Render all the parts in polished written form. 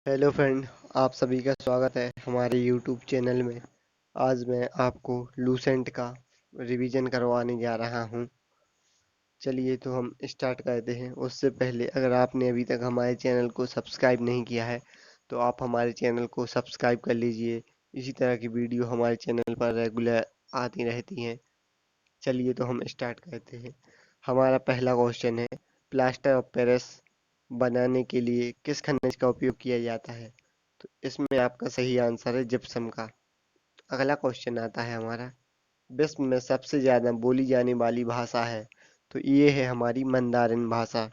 Hello friend, आप सभी का स्वागत है हमारे यूट्यूब चैनल में। आज मैं आपको लूसेंट का रिवीजन करवाने जा रहा हूं। चलिए तो हम स्टार्ट करते हैं। उससे पहले अगर आपने अभी तक हमारे चैनल को सब्सक्राइब नहीं किया है तो आप हमारे चैनल को सब्सक्राइब कर लीजिए। इसी तरह की वीडियो हमारे चैनल पर रेगुलर आती रहती हैं। चलिए तो हम स्टार्ट करते हैं। हमारा पहला क्वेश्चन है, प्लास्टर ऑफ पेरिस बनाने के लिए किस खनिज का उपयोग किया जाता है? तो इसमें आपका सही आंसर है जिप्सम का। अगला क्वेश्चन आता है हमारा, विश्व में सबसे ज्यादा बोली जाने वाली भाषा है? तो ये है हमारी मंदारिन भाषा।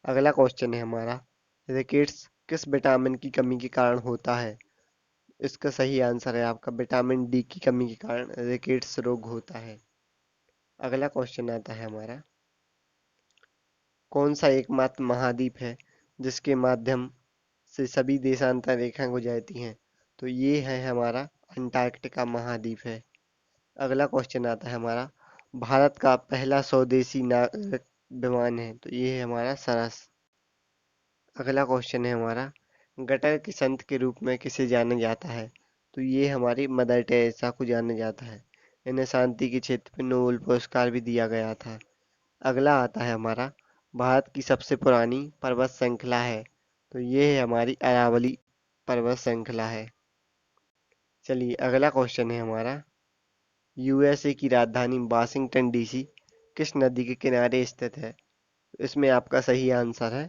अगला क्वेश्चन है हमारा, रिकेट्स किस विटामिन की कमी के कारण होता है? इसका सही आंसर है आपका विटामिन डी की कमी के कारण रिकेट्स रोग होता है। अगला क्वेश्चन आता है हमारा, कौन सा एकमात्र महाद्वीप है जिसके माध्यम से सभी देशांतर रेखाएं गुजरती हैं? तो ये है हमारा अंटार्कटिका महाद्वीप है। अगला क्वेश्चन आता है हमारा, भारत का पहला स्वदेशी नागरिक विमान है? तो ये है हमारा सरस। अगला क्वेश्चन है हमारा, गटर के संत के रूप में किसे जाना जाता है? तो ये हमारी मदर टेरेसा को जाना जाता है। इन्हें शांति के क्षेत्र में नोबेल पुरस्कार भी दिया गया था। अगला आता है हमारा, भारत की सबसे पुरानी पर्वत श्रृंखला है? तो ये है हमारी अरावली पर्वत श्रृंखला है। चलिए अगला क्वेश्चन है हमारा, यूएसए की राजधानी वाशिंगटन डीसी किस नदी के किनारे स्थित है? इसमें आपका सही आंसर है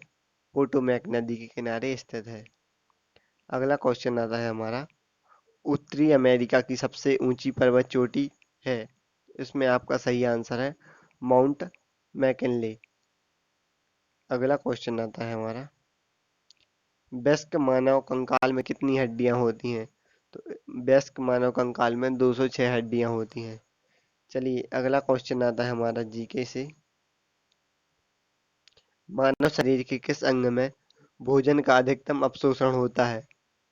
पोटोमैक नदी के किनारे स्थित है। अगला क्वेश्चन आता है हमारा, उत्तरी अमेरिका की सबसे ऊंची पर्वत चोटी है? इसमें आपका सही आंसर है माउंट मैकिनले। अगला क्वेश्चन आता है हमारा, वयस्क मानव कंकाल में कितनी हड्डियां होती हैं? तो वयस्क मानव कंकाल में 206 हड्डियां होती हैं। चलिए अगला क्वेश्चन आता है हमारा जीके से, मानव शरीर के किस अंग में भोजन का अधिकतम अवशोषण होता है?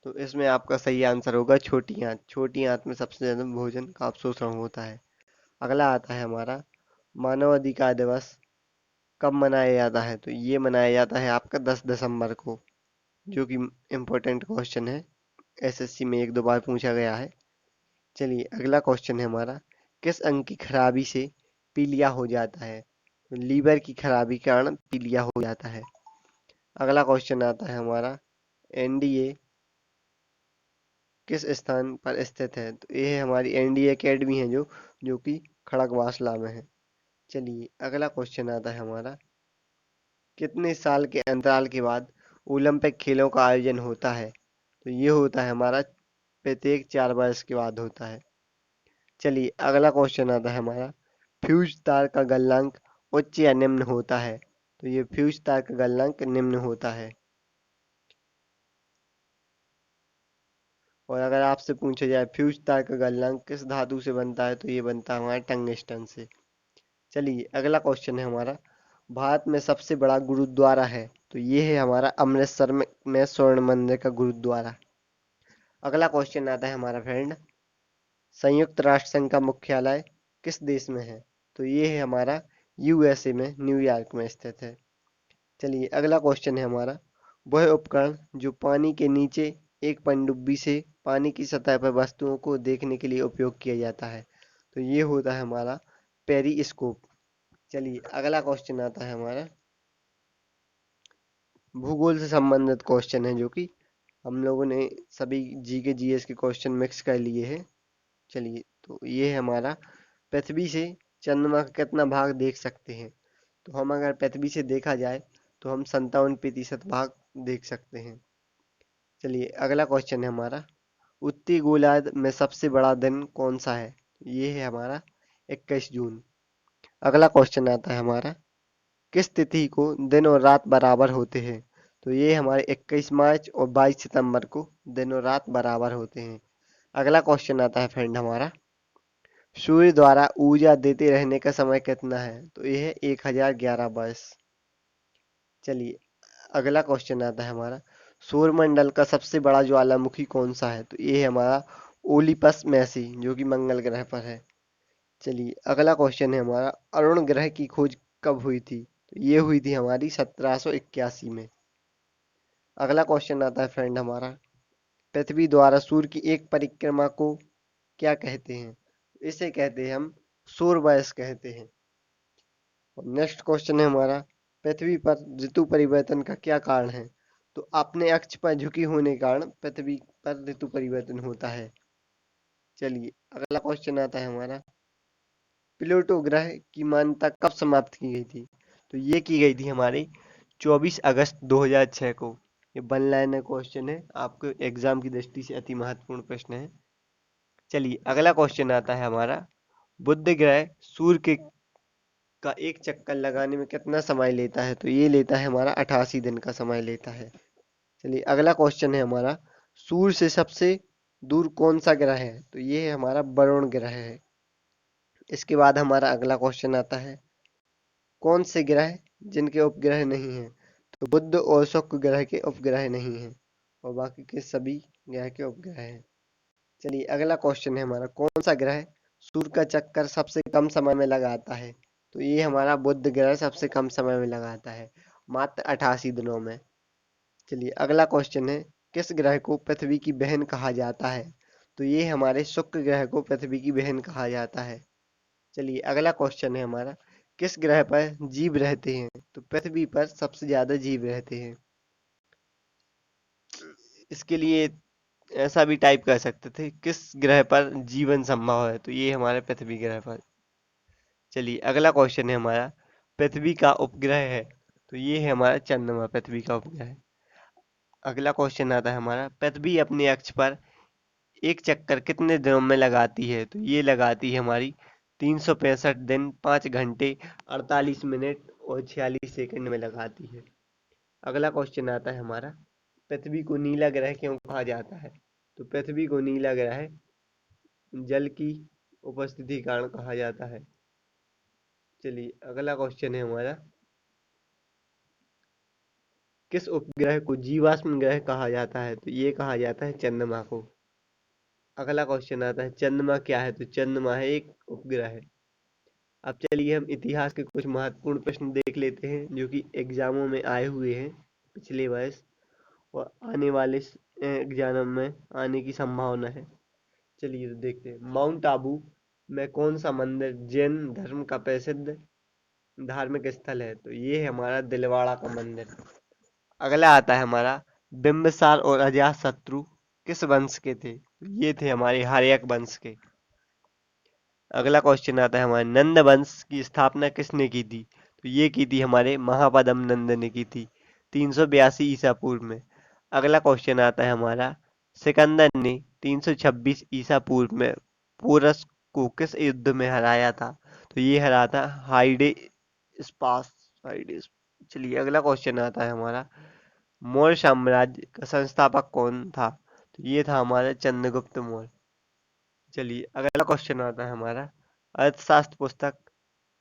तो इसमें आपका सही आंसर होगा छोटी आंत। छोटी आंत में सबसे ज्यादा भोजन का अवशोषण होता है। अगला आता है हमारा, मानव अधिकार दिवस कब मनाया जाता है? तो ये मनाया जाता है आपका 10 दिसंबर को, जो कि इम्पोर्टेंट क्वेश्चन है, एसएससी में एक दो बार पूछा गया है। चलिए अगला क्वेश्चन है हमारा, किस अंग की खराबी से पीलिया हो जाता है? तो लीवर की खराबी के कारण पीलिया हो जाता है। अगला क्वेश्चन आता है हमारा, एनडीए किस स्थान पर स्थित है? तो ये है हमारी एनडीए एकेडमी है जो कि खड़गवासला में है। चलिए अगला क्वेश्चन आता है हमारा, कितने साल के अंतराल के बाद ओलंपिक खेलों का आयोजन होता है? तो ये होता है हमारा प्रत्येक 4 वर्ष के बाद होता है। चलिए अगला क्वेश्चन आता है हमारा, फ्यूज तार का गलनांक उच्च या निम्न होता है? तो ये फ्यूज तार का गलनांक निम्न होता है। और अगर आपसे पूछा जाए फ्यूज तार का गलनांक किस धातु से बनता है, तो ये बनता है हमारा टंगस्टन से। चलिए अगला क्वेश्चन है हमारा, भारत में सबसे बड़ा गुरुद्वारा है? तो ये है हमारा अमृतसर में स्वर्ण मंदिर का गुरुद्वारा। अगला क्वेश्चन आता है हमारा फ्रेंड, संयुक्त राष्ट्र संघ का मुख्यालय किस देश में है? तो ये है हमारा यूएसए में न्यूयॉर्क में स्थित है। चलिए अगला क्वेश्चन है हमारा, वह उपकरण जो पानी के नीचे एक पनडुब्बी से पानी की सतह पर वस्तुओं को देखने के लिए उपयोग किया जाता है? तो ये होता है हमारा पेरिस्कोप। चलिए अगला क्वेश्चन आता है हमारा, भूगोल से संबंधित क्वेश्चन है, जो कि हम लोगों ने सभी जी के जीएस के क्वेश्चन मिक्स कर लिए हैं। चलिए तो ये है हमारा, पृथ्वी से चंद्रमा का कितना भाग देख सकते हैं? तो हम अगर पृथ्वी से देखा जाए तो हम 57% भाग देख सकते हैं। चलिए अगला क्वेश्चन है हमारा, उत्तरी गोलार्ध में सबसे बड़ा दिन कौन सा है? ये है हमारा 21 जून। अगला क्वेश्चन आता है हमारा, किस तिथि को दिन और रात बराबर होते हैं? तो ये हमारे 21 मार्च और 22 सितंबर को दिन और रात बराबर होते हैं। अगला क्वेश्चन आता है फ्रेंड हमारा, सूर्य द्वारा ऊर्जा देते रहने का समय कितना है? तो ये है 1011 वर्ष। चलिए अगला क्वेश्चन आता है हमारा, सौरमंडल का सबसे बड़ा ज्वालामुखी कौन सा है? तो ये है हमारा ओलिपस मैसी, जो कि मंगल ग्रह पर है। चलिए अगला क्वेश्चन है हमारा, अरुण ग्रह की खोज कब हुई थी? तो ये हुई थी हमारी 1781 में। अगला क्वेश्चन आता है फ्रेंड हमारा, पृथ्वी द्वारा सूर्य की एक परिक्रमा को क्या कहते हैं? इसे कहते हैं हम सूर्यवर्ष कहते हैं। और नेक्स्ट क्वेश्चन है हमारा, पृथ्वी पर ऋतु परिवर्तन का क्या कारण है? तो अपने अक्ष पर झुकी होने के कारण पृथ्वी पर ऋतु परिवर्तन होता है। चलिए अगला क्वेश्चन आता है हमारा, प्लूटो ग्रह की मान्यता कब समाप्त की गई थी? तो ये की गई थी हमारी 24 अगस्त 2006 को। ये वन लाइनर क्वेश्चन है, आपके एग्जाम की दृष्टि से अति महत्वपूर्ण प्रश्न है। चलिए अगला क्वेश्चन आता है हमारा, बुध ग्रह सूर्य के का एक चक्कर लगाने में कितना समय लेता है? तो ये लेता है हमारा 88 दिन का समय लेता है। चलिए अगला क्वेश्चन है हमारा, सूर्य से सबसे दूर कौन सा ग्रह है? तो ये है हमारा वरुण ग्रह है। इसके बाद हमारा अगला क्वेश्चन आता है, कौन से ग्रह जिनके उपग्रह नहीं हैं? तो बुध और शुक्र ग्रह के उपग्रह नहीं हैं और बाकी के सभी ग्रह के उपग्रह हैं। चलिए अगला क्वेश्चन है हमारा, कौन सा ग्रह सूर्य का चक्कर सबसे कम समय में लगाता है? तो ये हमारा बुध ग्रह सबसे कम समय में लगाता है, मात्र 88 दिनों में। चलिए अगला क्वेश्चन है, किस ग्रह को पृथ्वी की बहन कहा जाता है? तो ये हमारे शुक्र ग्रह को पृथ्वी की बहन कहा जाता है। चलिए अगला क्वेश्चन है हमारा, किस ग्रह पर जीव रहते हैं? तो पृथ्वी पर सबसे ज्यादा जीव रहते हैं। इसके लिए ऐसा भी टाइप कर सकते थे, किस ग्रह पर जीवन संभव है? तो ये हमारे पृथ्वी ग्रह पर। चलिए अगला क्वेश्चन है हमारा, पृथ्वी का उपग्रह है? तो ये है हमारा चंद्रमा पृथ्वी का उपग्रह। अगला क्वेश्चन आता है हमारा, पृथ्वी अपने अक्ष पर एक चक्कर कितने दिनों में लगाती है? तो ये लगाती है हमारी 365 दिन 5 घंटे 48 मिनट और 46 सेकंड में लगाती है। अगला क्वेश्चन आता है हमारा, पृथ्वी को नीला ग्रह क्यों कहा जाता है? तो पृथ्वी को नीला ग्रह जल की उपस्थिति के कारण कहा जाता है। चलिए अगला क्वेश्चन है हमारा, किस उपग्रह को जीवाश्म ग्रह कहा जाता है? तो ये कहा जाता है चंद्रमा को। अगला क्वेश्चन आता है, चंद्रमा क्या है? तो चंद्रमा है एक उपग्रह है। अब चलिए हम इतिहास के कुछ महत्वपूर्ण प्रश्न देख लेते हैं जो कि एग्जामों में आए हुए हैं पिछले वर्ष और आने वाले एग्जाम में आने की संभावना है। चलिए तो देखते हैं, माउंट आबू में कौन सा मंदिर जैन धर्म का प्रसिद्ध धार्मिक स्थल है? तो ये है हमारा दिलवाड़ा का मंदिर। अगला आता है हमारा, बिंबिसार और अजातशत्रु किस वंश के थे? तो ये थे हमारे हर्यक वंश के। अगला क्वेश्चन आता है हमारे, नंद वंश की स्थापना किसने की थी? तो ये की थी हमारे महापद्म नंद ने की थी 382 ईसा पूर्व में। अगला क्वेश्चन आता है हमारा, सिकंदर ने 326 ईसा पूर्व में पोरस को किस युद्ध में हराया था? तो ये हराया था हाइडे स्पास हाइडे। चलिए अगला क्वेश्चन आता है हमारा, मौर्य साम्राज्य का संस्थापक कौन था? तो ये था हमारा चंद्रगुप्त मौर्य। चलिए अगला क्वेश्चन आता है हमारा, अर्थशास्त्र पुस्तक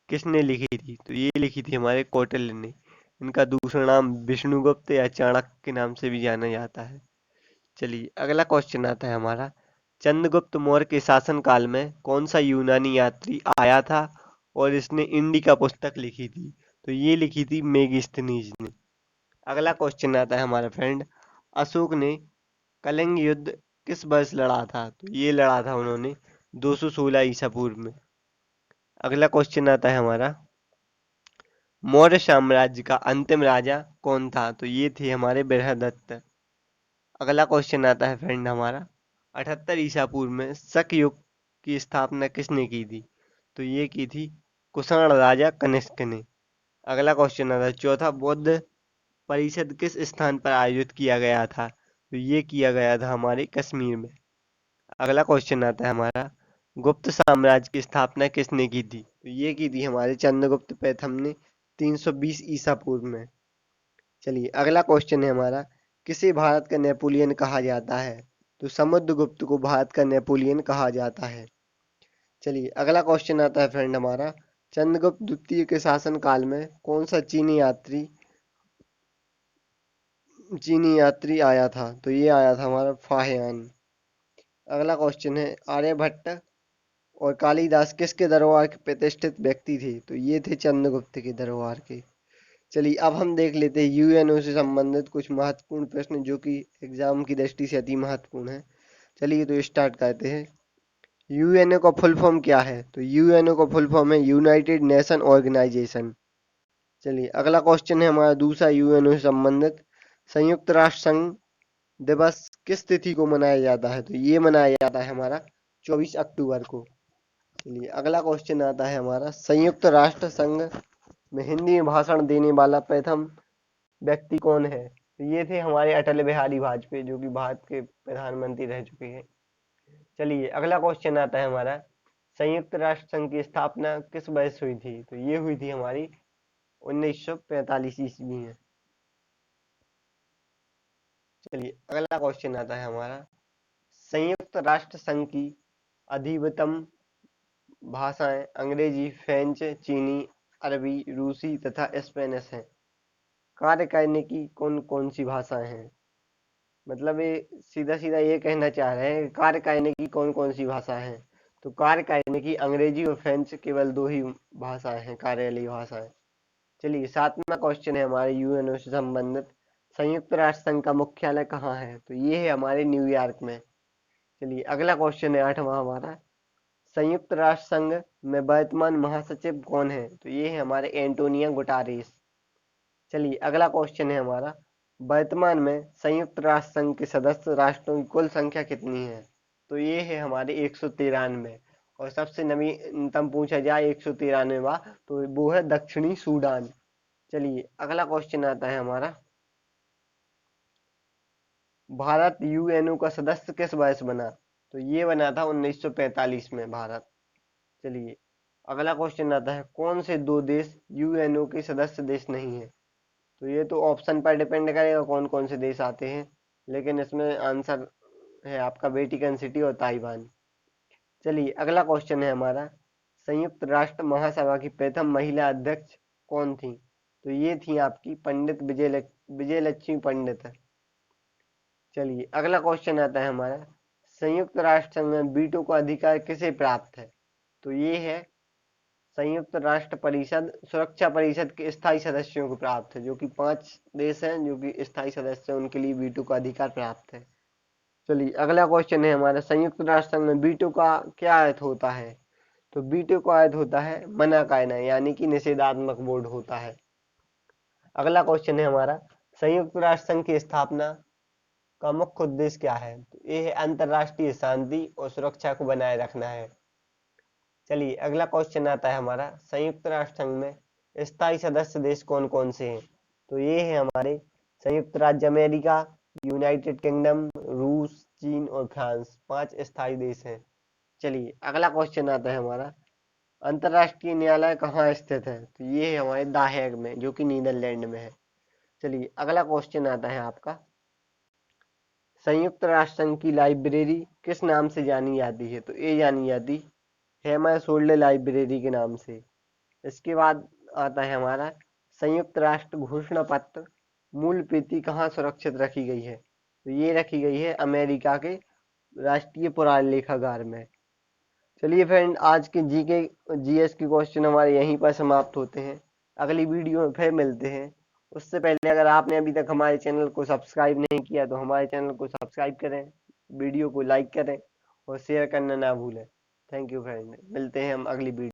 किसने लिखी थी? तो ये लिखी थी हमारे कौटिल्य ने। इनका दूसरा नाम विष्णुगुप्त या चाणक्य के नाम से भी जाना जाता है। चलिए अगला क्वेश्चन आता है हमारा, चंद्रगुप्त मौर्य के शासन काल में कौन सा यूनानी यात्री आया था और इसने इंडिका पुस्तक लिखी थी? तो ये लिखी थी मेगिस्थनीज ने। अगला क्वेश्चन आता है हमारा फ्रेंड, अशोक ने कलिंग युद्ध किस वर्ष लड़ा था? तो ये लड़ा था उन्होंने 216 ईसा पूर्व में। अगला क्वेश्चन आता है हमारा, मौर्य साम्राज्य का अंतिम राजा कौन था? तो ये थे हमारे बृहदत्त। अगला क्वेश्चन आता है फ्रेंड हमारा, 78 ईसा पूर्व में शक युग की स्थापना किसने की थी? तो ये की थी कुषाण राजा कनिष्क ने। अगला क्वेश्चन आता है, चौथा बौद्ध परिषद किस स्थान पर आयोजित किया गया था? तो ये किया गया था हमारे कश्मीर में। अगला क्वेश्चन आता है हमारा, गुप्त साम्राज्य की स्थापना किसने की थी? तो ये की थी हमारे चंद्रगुप्त प्रथम ने 320 ईसा पूर्व में। चलिए अगला क्वेश्चन है हमारा, किसे भारत का नेपोलियन कहा जाता है? तो समुद्रगुप्त को भारत का नेपोलियन कहा जाता है। चलिए अगला क्वेश्चन आता है फ्रेंड हमारा, चंद्रगुप्त द्वितीय के शासन काल में कौन सा चीनी यात्री आया था? तो ये आया था हमारा फाहियान। अगला क्वेश्चन है, आर्यभट्ट और कालिदास किसके दरबार के प्रतिष्ठित व्यक्ति थे? तो ये थे चंद्रगुप्त के दरबार के। चलिए अब हम देख लेते हैं यूएनओ से संबंधित कुछ महत्वपूर्ण प्रश्न जो कि एग्जाम की दृष्टि से अति महत्वपूर्ण है। चलिए तो स्टार्ट करते हैं। यूएनओ का फुल फॉर्म क्या है? तो यूएनओ का फुल फॉर्म है यूनाइटेड नेशन ऑर्गेनाइजेशन। चलिए अगला क्वेश्चन है हमारा दूसरा यूएनओ से संबंधित। संयुक्त राष्ट्र संघ दिवस किस तिथि को मनाया जाता है? तो ये मनाया जाता है हमारा 24 अक्टूबर को। चलिए अगला क्वेश्चन आता है हमारा, संयुक्त राष्ट्र संघ में हिंदी में भाषण देने वाला प्रथम व्यक्ति कौन है? तो ये थे हमारे अटल बिहारी वाजपेयी जो कि भारत के प्रधानमंत्री रह चुके हैं। चलिए अगला क्वेश्चन आता है हमारा, संयुक्त राष्ट्र संघ की स्थापना किस वर्ष हुई थी? तो ये हुई थी हमारी 1945 ईस्वी में। चलिए अगला क्वेश्चन आता है हमारा, संयुक्त राष्ट्र संघ की अधिकतम भाषाएं अंग्रेजी, फ्रेंच, चीनी, अरबी, रूसी तथा स्पेनिश हैं। कार्य करने की कौन कौन सी भाषाएं हैं? मतलब ये सीधा सीधा ये कहना चाह रहे हैं कार्य करने की कौन कौन सी भाषा है। तो कार्य करने की अंग्रेजी और फ्रेंच केवल दो ही भाषाएं हैं, कार्यालयीय भाषाएं। चलिए सातवां क्वेश्चन है हमारे यूएनओ से संबंधित, संयुक्त राष्ट्र संघ का मुख्यालय कहाँ है? तो ये है हमारे न्यूयॉर्क में। चलिए अगला क्वेश्चन है आठवां हमारा, संयुक्त राष्ट्र संघ में वर्तमान महासचिव कौन है? तो ये है हमारे एंटोनियो गुटारेस। चलिए अगला क्वेश्चन है हमारा, वर्तमान में संयुक्त राष्ट्र संघ के सदस्य राष्ट्रों की कुल संख्या कितनी है? तो ये है हमारे 193। और सबसे नवीनतम पूछा जाए 193वां तो वो है दक्षिणी सूडान। चलिए अगला क्वेश्चन आता है हमारा, भारत यूएनओ का सदस्य किस वर्ष बना? तो ये बना था 1945 में भारत। चलिए अगला क्वेश्चन आता है, कौन से दो देश यूएनओ के सदस्य देश नहीं है? तो ये तो ऑप्शन पर डिपेंड करेगा कौन कौन से देश आते हैं, लेकिन इसमें आंसर है आपका वेटिकन सिटी और ताइवान। चलिए अगला क्वेश्चन है हमारा, संयुक्त राष्ट्र महासभा की प्रथम महिला अध्यक्ष कौन थी? तो ये थी आपकी पंडित विजय लक्ष्मी पंडित। चलिए अगला क्वेश्चन आता है हमारा, संयुक्त राष्ट्र संघ में वीटो का अधिकार किसे प्राप्त है? तो ये है संयुक्त राष्ट्र परिषद सुरक्षा परिषद के स्थायी सदस्यों को प्राप्त है, जो कि 5 देश हैं जो कि स्थायी सदस्य हैं, उनके लिए वीटो का अधिकार प्राप्त है। चलिए अगला क्वेश्चन है हमारा, संयुक्त राष्ट्र संघ में वीटो का क्या अर्थ होता है? तो वीटो का अर्थ होता है मना करना, यानी कि निषेधात्मक वोट होता है। अगला क्वेश्चन है हमारा, संयुक्त राष्ट्र संघ की स्थापना का मुख्य उद्देश्य क्या है? तो ये है अंतरराष्ट्रीय शांति और सुरक्षा को बनाए रखना है। चलिए अगला क्वेश्चन आता है हमारा, संयुक्त राष्ट्र संघ में स्थायी सदस्य देश कौन कौन से हैं? तो ये है हमारे संयुक्त राज्य अमेरिका, यूनाइटेड किंगडम, रूस, चीन और फ्रांस, 5 स्थायी देश हैं। चलिए अगला क्वेश्चन आता है हमारा, अंतरराष्ट्रीय न्यायालय कहाँ स्थित है? तो ये है हमारे द हेग में, जो कि नीदरलैंड में है। चलिए अगला क्वेश्चन आता है आपका, संयुक्त राष्ट्र संघ की लाइब्रेरी किस नाम से जानी जाती है? तो ये जानी जाती है हेमर लाइब्रेरी के नाम से। इसके बाद आता है हमारा, संयुक्त राष्ट्र घोषणा पत्र मूल प्रति कहाँ सुरक्षित रखी गई है? तो ये रखी गई है अमेरिका के राष्ट्रीय पुरालेखागार में। चलिए फ्रेंड, आज के जीके जीएस के क्वेश्चन हमारे यहीं पर समाप्त होते हैं। अगली वीडियो में फिर मिलते हैं। उससे पहले अगर आपने अभी तक हमारे चैनल को सब्सक्राइब नहीं किया तो हमारे चैनल को सब्सक्राइब करें, वीडियो को लाइक करें और शेयर करना ना भूलें। थैंक यू फ्रेंड, मिलते हैं हम अगली वीडियो।